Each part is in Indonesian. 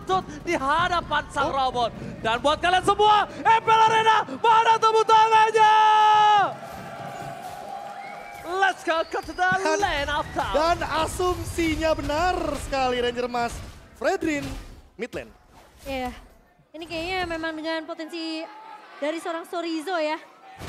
lutut di hadapan sang robot. Dan buat kalian semua, MPL Arena, mana tepuk tangannya? Let's go to the lane of town. Dan asumsinya benar sekali Ranger Mas. Fredrin, mid lane. Iya, ini kayaknya memang dengan potensi dari seorang Sorizo ya.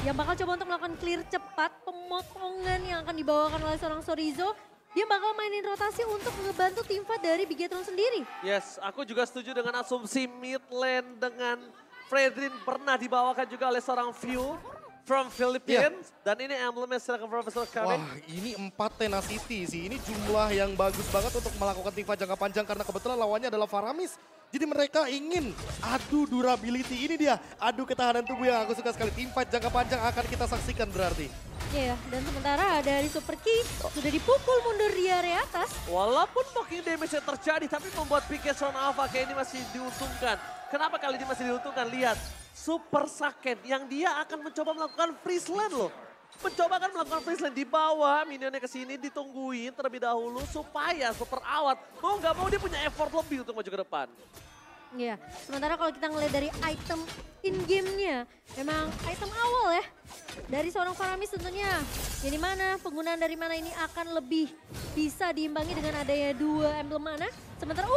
Yang bakal coba untuk melakukan clear cepat, pemotongan yang akan dibawakan oleh seorang Sorizo. Dia bakal mainin rotasi untuk ngebantu tim fight dari Bigetron sendiri. Yes, aku juga setuju dengan asumsi mid lane dengan Fredrin pernah dibawakan juga oleh seorang View from Philippines. Dan ini emblemnya silakan Profesor Karin. Wah, ini 4 tenacity sih. Ini jumlah yang bagus banget untuk melakukan teamfight jangka panjang karena kebetulan lawannya adalah Faramis. Jadi mereka ingin adu durability. Ini dia adu ketahanan tubuh yang aku suka sekali. Teamfight jangka panjang akan kita saksikan berarti. Iya, dan sementara dari Super Key sudah dipukul mundur di area atas. Walaupun mungkin damage yang terjadi, tapi membuat Bigetron Alpha kayak ini masih diuntungkan. Kenapa kali ini masih diuntungkan? Lihat, Super Saken yang dia akan mencoba melakukan freeze lane loh. Mencoba kan melakukan freeze lane di bawah, minionnya ke sini ditungguin terlebih dahulu supaya Super Awat mau nggak mau dia punya effort lebih untuk maju ke depan. Iya, sementara kalau kita ngeliat dari item in-game-nya, memang item awal ya. Dari seorang Faramis tentunya, jadi mana penggunaan dari mana ini akan lebih bisa diimbangi dengan adanya 2 emblem mana. Sementara,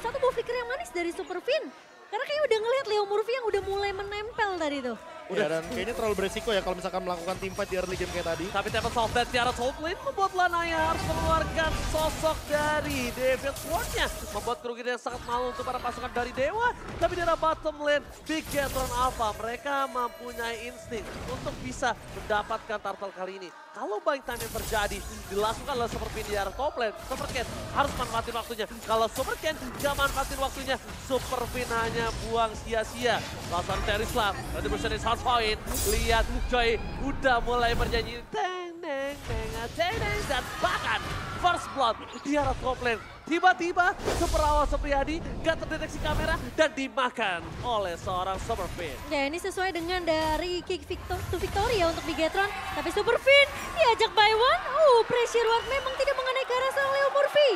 satu buff flicker yang manis dari Super Fin. Karena kayaknya udah ngelihat Leo Murphy yang udah mulai menempel tadi tuh. Udah, dan kayaknya terlalu beresiko ya kalau misalkan melakukan teamfight di early game kayak tadi. Tapi Tempest of Death Tiara top lane membuat Lanaya harus mengeluarkan sosok dari David Sword-nya. Membuat kerugian yang sangat malu untuk para pasukan dari Dewa. Tapi di arah bottom lane, Bigetron Alpha mereka mempunyai insting untuk bisa mendapatkan turtle kali ini. Kalau buying time yang terjadi, dilakukan oleh Super Fin di arah top lane, Super Ken harus manfaatin waktunya. Kalau Super Ken gak manfaatin waktunya, Super Fin hanya buang sia-sia. Lawan Terislam, nanti bersedia hard point. Lihat Joy udah mulai bernyanyi. Teng, teng, teng, teng, teng. Dan bahkan first blood di arah top lane. Tiba-tiba Super Awal Supriyadi gak terdeteksi kamera dan dimakan oleh seorang Super Fin. Ya ini sesuai dengan dari kick to victory ya untuk Bigetron. Tapi Super Fin diajak by one. Pressure ward memang tidak mengenai ke arah seorang Leo Murphy.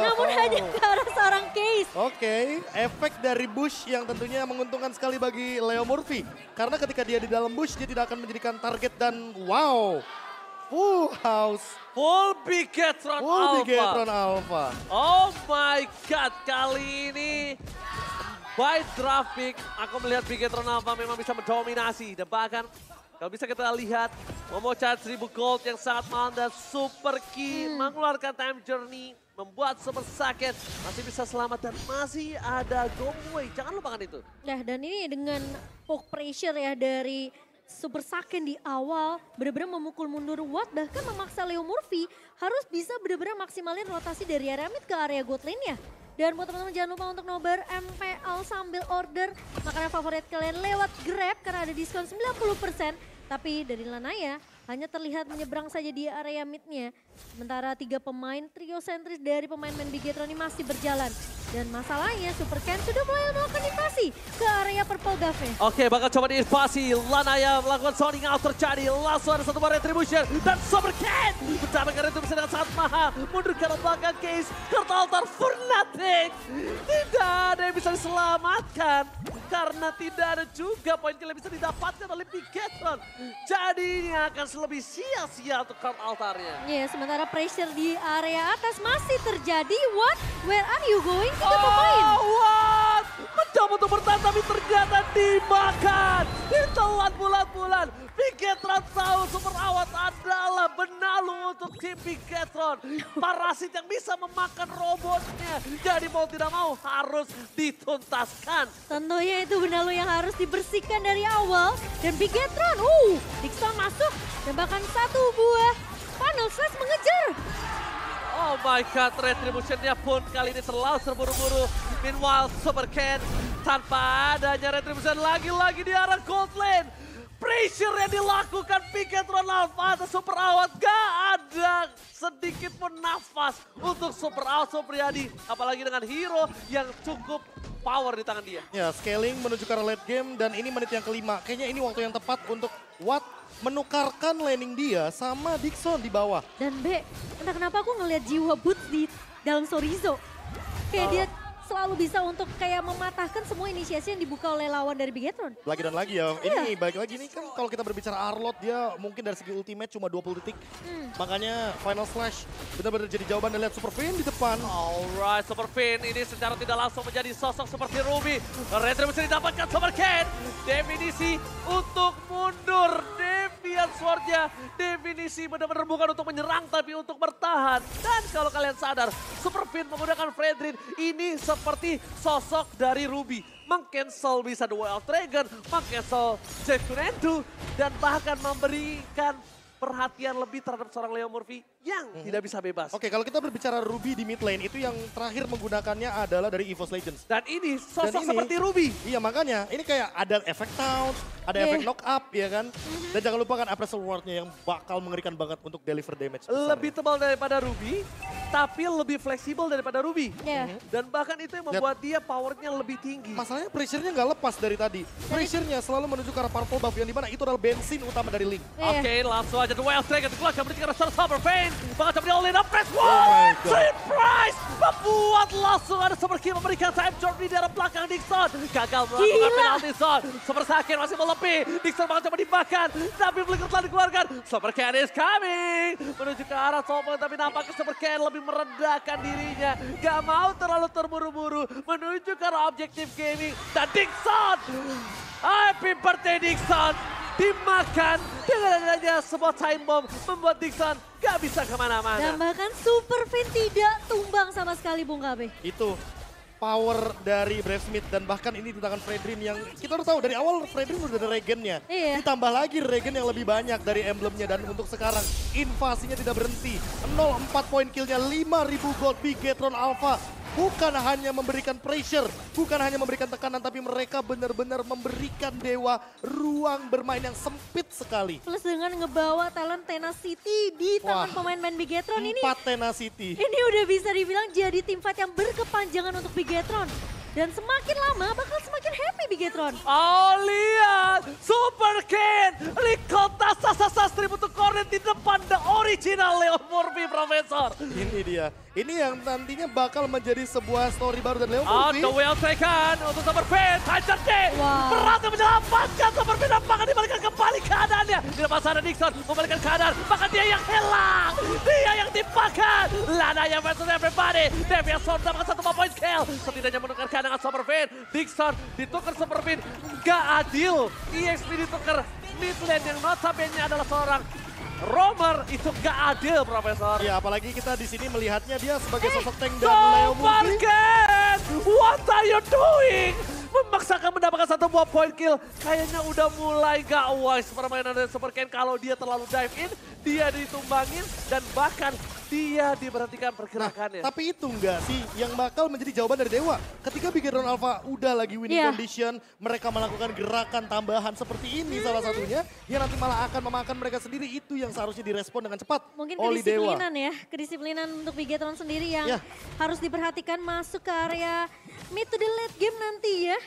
Namun hanya ke arah seorang Case. Oke, efek dari Bush yang tentunya menguntungkan sekali bagi Leo Murphy. Karena ketika dia di dalam Bush, dia tidak akan menjadikan target dan wow. Full house. Full Bigetron Full Alpha. Bigetron Alpha. Oh my god, kali ini by draft pick, aku melihat Bigetron Alpha memang bisa mendominasi. Dan bahkan kalau bisa kita lihat, memocah 1000 gold yang sangat mahal dan Super Key mengeluarkan time journey. Membuat Super Saken masih bisa selamat dan masih ada Gomway. Jangan lupakan itu. Nah dan ini dengan poke pressure ya dari Super Saken di awal benar-benar memukul mundur Watt, bahkan memaksa Leo Murphy harus bisa benar-benar maksimalin rotasi dari area mid ke area god lane-nya. Dan buat teman-teman jangan lupa untuk nobar MPL sambil order makanan favorit kalian lewat Grab karena ada diskon 90%. Tapi dari Lanaya hanya terlihat menyeberang saja di area mid-nya. Sementara 3 pemain trio sentris dari pemain-pemain Bigetron ini masih berjalan. Dan masalahnya Super Ken sudah mulai melakukan invasi ke area purple buff-nya. Oke, bakal coba diinvasi. Lanaya melakukan zoning out terjadi. Langsung ada satu bar retribution. Dan Super Ken mendapatkan retribution dengan sangat mahal. Mundur ke arah belakang Case. Turtle altar for nothing. Tidak ada yang bisa diselamatkan. Karena tidak ada juga poin kill yang bisa didapatkan oleh Bigetron. Jadi ini akan lebih sia-sia untuk card altarnya. Ya, sementara pressure di area atas masih terjadi. What? Where are you going? Tiga pemain. What? Mencoba untuk bertahan tapi ternyata dimakan. Ditelan bulan-bulan. Bigetron tahu Super Awat adalah benalu untuk tim Bigetron. Parasit yang bisa memakan robotnya. Jadi mau tidak mau harus dituntaskan. Tentunya itu benalu yang harus dibersihkan dari awal. Dan Bigetron, Dixon masuk. Dan bahkan satu buah funnel slash mengejar. Oh my god, retributionnya pun kali ini terlalu terburu-buru. Meanwhile, Super Ken tanpa adanya retribution lagi-lagi di arah gold lane. Pressure yang dilakukan Bigetron Alpha atas Super Awat gak ada sedikit pun nafas untuk Super Awat Supriyadi. Apalagi dengan hero yang cukup power di tangan dia. Ya, scaling menuju ke arah late game dan ini menit yang kelima. Kayaknya ini waktu yang tepat untuk Watt menukarkan laning dia sama Dixon di bawah. Dan entah kenapa aku ngelihat jiwa Boots di dalam Sorizo. Kayak dia selalu bisa untuk kayak mematahkan semua inisiasi yang dibuka oleh lawan dari Bigetron. Lagi dan lagi ya, ini balik lagi nih kan kalau kita berbicara Arlott dia mungkin dari segi ultimate cuma 20 detik. Makanya Final Slash benar-benar jadi jawaban dan lihat Super Vayne di depan. Alright, Super Vayne ini secara tidak langsung menjadi sosok seperti Ruby. Retribution didapatkan Super Ken. Definisi untuk mundur. Deviant Sword-nya definisi benar-benar bukan untuk menyerang tapi untuk bertahan. Dan kalau kalian sadar, Super Vayne menggunakan Fredrin ini seperti sosok dari Ruby. Meng-cancel bisa The Wild Dragon, meng-cancel Jack Kunendu, dan bahkan memberikan perhatian lebih terhadap seorang Leo Murphy yang tidak bisa bebas. Oke, kalau kita berbicara Ruby di mid lane, itu yang terakhir menggunakannya adalah dari EVOS Legends. Dan ini sosok Dan ini- seperti Ruby. Iya makanya, ini kayak ada efek taunt, ada efek knock up ya kan. Dan jangan lupa kan Appraisal Ward-nya yang bakal mengerikan banget untuk deliver damage. besar. Lebih tebal daripada Ruby, tapi lebih fleksibel daripada Ruby. Iya. Dan bahkan itu yang membuat dia powernya lebih tinggi. Masalahnya pressure-nya nggak lepas dari tadi. Pressure-nya selalu menuju ke arah purple buff yang dimana itu adalah bensin utama dari Link. Iya. Oke, langsung aja The Wild Dragon dikeluarkan berarti karena Super Vayne. Bahkan coba di all-in up press. my Wow! God. Surprise! Membuat langsung ada Super Kill memberikan time journey di arah belakang Dixon. Gagal melakukan Gila. penalti zone. Super Sakin masih melebih. Dixon bahkan coba dimakan. Tapi Flicker telah dikeluarkan. Super Ken is coming. Menuju ke arah top lane, tapi nampaknya Super Ken lebih meredakan dirinya. Gak mau terlalu terburu-buru. Menuju ke arah objektif gaming. Dan Dixon! Happy birthday Dixon! Dimakan dengan adanya sebuah time bomb. Membuat Dixon gak bisa Dan kemana-mana. bahkan Super Vayne tidak tumbang sama sekali Bung KB. Itu power dari Brave Smith dan bahkan ini di tangan Fredrin yang kita udah tahu dari awal Fredrin udah ada regennya. Iya. Ditambah lagi regen yang lebih banyak dari emblemnya dan untuk sekarang invasinya tidak berhenti. 0-4 poin killnya 5.000 gold Bigetron Alpha. Bukan hanya memberikan pressure, bukan hanya memberikan tekanan, tapi mereka benar-benar memberikan Dewa ruang bermain yang sempit sekali. Plus dengan ngebawa talent Tenacity di tangan Wah. pemain-pemain Bigetron ini. 4 Tenacity. Ini udah bisa dibilang jadi tim fight yang berkepanjangan untuk Bigetron. Dan semakin lama bakal semakin happy Bigetron. Oh lihat, Super Ken, Likota Sasastri untuk corner di depan the original Leo Murphy Profesor. Ini dia. Ini yang nantinya bakal menjadi sebuah story baru dan Leo On Murphy. the well taken untuk Super Ken, Titan J. Wow. Berhasil menyelamatkan Super Ken, apakah dibalikan kembali keadaannya. Di depan sana Dixon membalikan keadaan, bahkan dia yang hilang. Dia yang dipakan. Lana yang versus everybody. Deviant Sword dapatkan 1 point kill. Setidaknya menukar dengan Super Vayne. Dixon ditukar Super Vayne. Gak adil. EXP ditukar mid lane yang notabene adalah seorang roamer. Itu gak adil, Profesor. Ya apalagi kita di sini melihatnya dia sebagai sosok tank dan Leo Super Murphy. Ken, what are you doing? Memaksakan mendapatkan 1 buah point kill. Kayaknya udah mulai gak wise permainan dari Super Ken. Kalau dia terlalu dive in, dia ditumbangin dan bahkan dia diberhentikan pergerakannya. Tapi itu enggak sih yang bakal menjadi jawaban dari Dewa. Ketika Bigetron Alpha udah lagi winning Iya. condition, mereka melakukan gerakan tambahan seperti ini salah satunya, yang nanti malah akan memakan mereka sendiri. Itu yang seharusnya direspon dengan cepat Mungkin oleh Dewa. kedisiplinan ya, kedisiplinan untuk Bigetron sendiri yang Ya. harus diperhatikan masuk ke area mid to the late game nanti ya.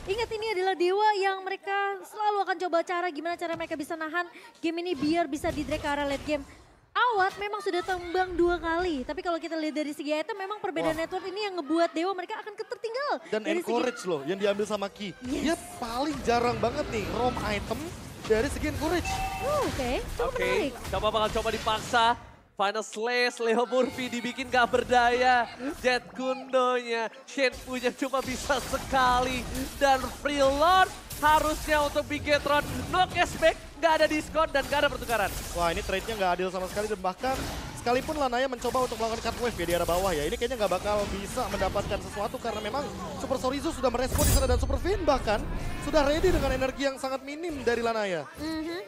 Ingat ini adalah Dewa yang mereka selalu akan coba gimana cara mereka bisa nahan game ini biar bisa di drag ke arah late game. Awat memang sudah tembang 2 kali, tapi kalau kita lihat dari segi item memang perbedaan Wah. network ini yang ngebuat Dewa mereka akan tertinggal. Dan dari encourage loh yang diambil sama Ki. Yes. Dia paling jarang banget nih rom item dari segi encourage. Oke, cukup Oke, menarik. coba dipaksa. Final Slash, Leo Murphy dibikin gak berdaya. Jet Kundonya, Shenfu-nya cuma bisa sekali. Dan Free Lord harusnya untuk Bigetron no cashback, gak ada diskon dan gak ada pertukaran. Wah ini trade-nya nggak adil sama sekali dan bahkan sekalipun Lanaya mencoba untuk melakukan cut wave ya di arah bawah ya. Ini kayaknya nggak bakal bisa mendapatkan sesuatu karena memang Super Sorizo sudah merespon di sana dan Super Vayne bahkan sudah ready dengan energi yang sangat minim dari Lanaya.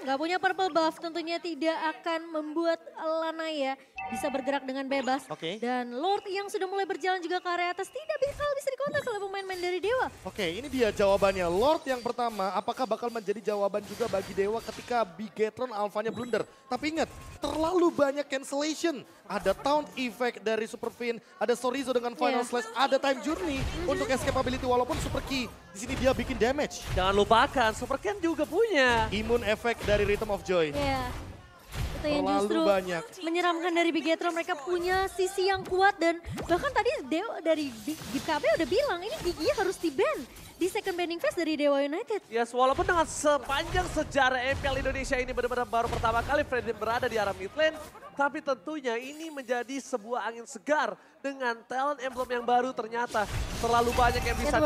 Gak punya purple buff tentunya tidak akan membuat Lanaya bisa bergerak dengan bebas. Oke. Dan Lord yang sudah mulai berjalan juga ke area atas tidak bisa dikontak oleh pemain-pemain dari Dewa. Oke, ini dia jawabannya. Lord yang pertama, apakah bakal menjadi jawaban juga bagi Dewa ketika Bigetron Alpha-nya blunder? Tapi ingat, terlalu banyak cancellation. Ada Taunt Effect dari Super Vayne, ada Sorizo dengan Final Iya. Slash, ada Time Journey untuk escapability walaupun Super Key. Di sini dia bikin damage. Jangan lupakan, Super Ken juga punya. Immune Effect dari Rhythm of Joy. Ya. Itu yang Terlalu justru banyak. menyeramkan dari Bigetron. Mereka punya sisi yang kuat dan bahkan tadi Dewa dari GB udah bilang ini Gigi harus di-ban di second banning phase dari Dewa United. Yes, walaupun dengan sepanjang sejarah MPL Indonesia ini benar-benar baru pertama kali Freddy berada di arah mid lane, tapi tentunya ini menjadi sebuah angin segar dengan talent emblem yang baru ternyata terlalu banyak yang bisa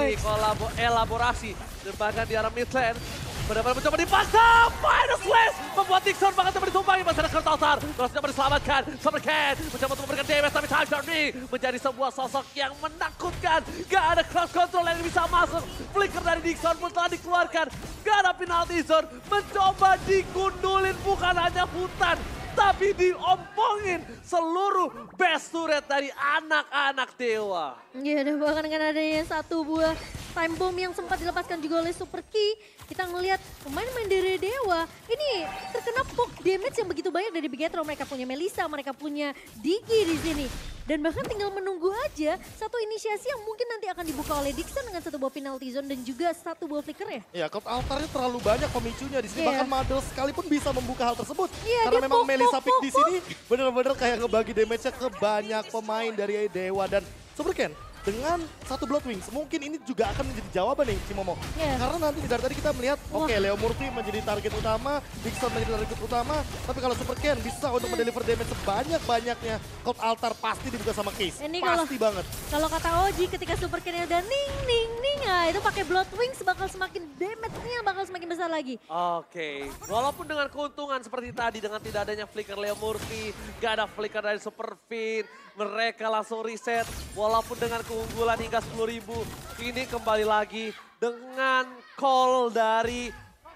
dielaborasi dan bahkan di arah mid lane benar-benar mencoba dipaksa, minus slash membuat Dixon bahkan coba ditumpangi masalah Kurt Altar. Terus coba diselamatkan, Supercat mencoba untuk memberikan damage tapi Time Journey menjadi sebuah sosok yang menakutkan. Gak ada cross control yang bisa masuk, flicker dari Dixon pun telah dikeluarkan. Gak ada penalty zone, mencoba digundulin bukan hanya hutan, tapi diompongin seluruh best turret dari anak-anak Dewa. Iya, dan bahkan dengan adanya satu buah time bomb yang sempat dilepaskan juga oleh Super Key, kita ngelihat pemain-pemain dari Dewa ini terkena poke damage yang begitu banyak dari Bigetron. Mereka punya Melissa, mereka punya Digi di sini. Dan bahkan tinggal menunggu aja satu inisiasi yang mungkin nanti akan dibuka oleh Dixon dengan satu buah penalty zone dan juga satu buah flicker ya. Ya, Cloud Altarnya terlalu banyak pemicunya di sini. Bahkan Madel sekalipun bisa membuka hal tersebut. Iya, Karena dia memang poke, Melissa poke, Pick di poke. sini bener-bener kayak ngebagi damage-nya ke banyak pemain dari Dewa. Dan Super Ken dengan satu Blood Wings, mungkin ini juga akan menjadi jawaban nih Cimomo. Iya. Karena nanti dari tadi kita melihat, oke, Leo Murphy menjadi target utama, Dixon menjadi target utama. Tapi kalau Super Ken bisa untuk mendeliver damage sebanyak-banyaknya, Cloud Altar pasti dibuka sama Case. Ini Pasti banget. Kalau kata Oji ketika Super Ken udah ning ning ning, nah itu pakai Blood Wings bakal semakin damage-nya bakal semakin besar lagi. Oke, walaupun dengan keuntungan seperti tadi dengan tidak adanya flicker Leo Murphy, gak ada flicker dari Super Fin, mereka langsung reset walaupun dengan keunggulan hingga 10.000. Ini kembali lagi dengan call dari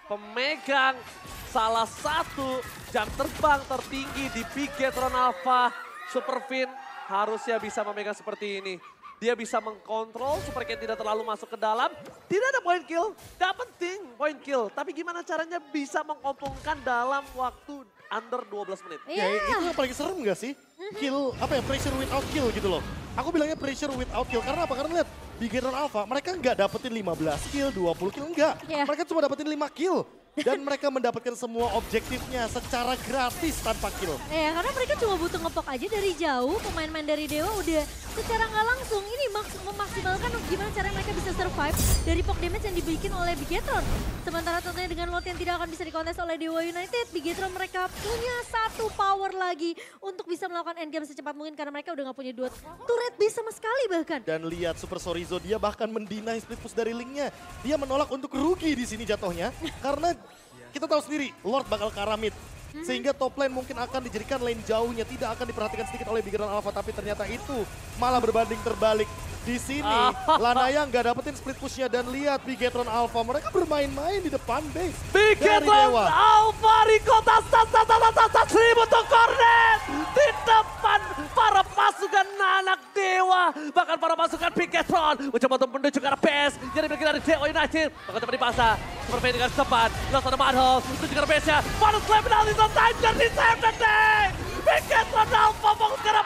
pemegang salah satu jam terbang tertinggi di Bigetron Alpha. Super Fin harusnya bisa memegang seperti ini. Dia bisa mengkontrol supaya tidak terlalu masuk ke dalam. Tidak ada point kill, gak penting point kill. Tapi gimana caranya bisa mengompongkan dalam waktu under 12 menit. Ya itu yang paling serem gak sih? Kill, apa ya, pressure without kill gitu loh. Aku bilangnya pressure without kill, karena apa? Karena lihat, Bigetron Alpha mereka nggak dapetin 15 kill, 20 kill, enggak. Yeah. Mereka cuma dapetin 5 kill. Dan mereka mendapatkan semua objektifnya secara gratis tanpa kill. Ya karena mereka cuma butuh ngepok aja dari jauh, pemain-pemain dari Dewa udah secara nggak langsung ini memaksimalkan gimana cara mereka bisa survive dari poke damage yang dibikin oleh Bigetron. Sementara tentunya dengan lot yang tidak akan bisa dikontes oleh Dewa United, Bigetron mereka punya satu power lagi untuk bisa melakukan endgame secepat mungkin karena mereka udah nggak punya dua turret base sama sekali bahkan. Dan lihat Super Sorizo, dia bahkan mendinai split push dari Link-nya. Dia menolak untuk rugi di sini jatuhnya. Karena kita tahu sendiri, Lord bakal ke arah mid. Sehingga top lane mungkin akan dijadikan lane jauhnya. Tidak akan diperhatikan sedikit oleh Bigetron Alpha. Tapi ternyata itu malah berbanding terbalik. Di sini, Lanaya nggak dapetin split pushnya. Dan lihat Bigetron Alpha, mereka bermain-main di depan base. Bigetron Alpha Ricotta sat 1000 untuk Cornet di depan para pasukan anak Dewa, bahkan para pasukan Bigetron mencoba untuk menuju ke arah base jadi bagian dari Dewa United, bahkan coba dipaksa Superfin dengan cepat langsung ada Madhouse menuju ke arah base-nya, Madhouse slam penalti, time journey, save the day. Bigetron Alpha fokus ke arah